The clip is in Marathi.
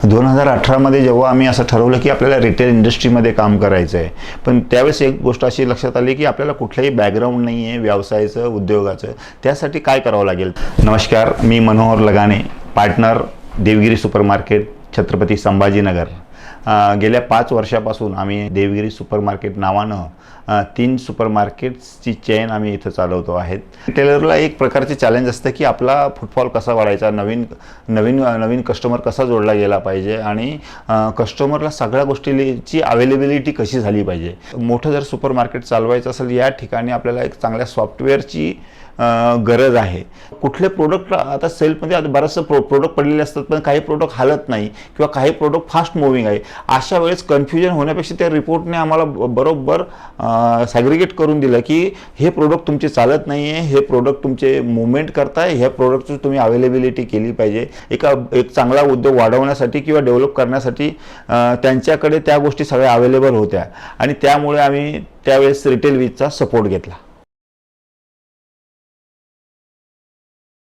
2018 मध्ये जेव्हा आम्ही असं ठरवलं की आपल्याला रिटेल इंडस्ट्रीमध्ये काम करायचं आहे, पण त्यावेळेस एक गोष्ट अशी लक्षात आली की आपल्याला कुठलंही बॅकग्राऊंड नाही आहे व्यवसायाचं, उद्योगाचं. त्यासाठी काय करावं लागेल? नमस्कार, मी मनोहर लगाने, पार्टनर, देवगिरी सुपरमार्केट, छत्रपती संभाजीनगर. गेल्या 5 वर्षापासून आम्ही देवगिरी सुपरमार्केट नावानं 3 सुपरमार्केट्सची चेन आम्ही इथं चालवतो आहेत. रिटेलरला एक प्रकारचे चॅलेंज असतं की आपला फुटफॉल कसा वाढायचा, नवीन कस्टमर कसा जोडला गेला पाहिजे आणि कस्टमरला सगळ्या गोष्टीची अवेलेबिलिटी कशी झाली पाहिजे. मोठं जर सुपरमार्केट चालवायचं असेल, या ठिकाणी आपल्याला एक चांगल्या सॉफ्टवेअरची गरज आहे. कुठले प्रोडक्ट आता सेलमध्ये बरेचसे प्रोडक्ट पडलेले असतात, पण काही प्रोडक्ट हालत नाही किंवा काही प्रोडक्ट फास्ट मूव्हिंग आहे. अशा वेळेस कन्फ्युजन होण्यापेक्षा त्या रिपोर्टने आम्हाला बरोबर सॅग्रिगेट करून दिलं की हे प्रोडक्ट तुमचे चालत नाही आहे, हे प्रोडक्ट तुमचे मुवमेंट करताय, ह्या प्रोडक्टची तुम्ही अवेलेबिलिटी केली पाहिजे. एक चांगला उद्योग वाढवण्यासाठी किंवा डेव्हलप करण्यासाठी त्यांच्याकडे त्या गोष्टी सगळ्या अवेलेबल होत्या आणि त्यामुळे आम्ही त्यावेळेस रिटेल वीजचा सपोर्ट घेतला.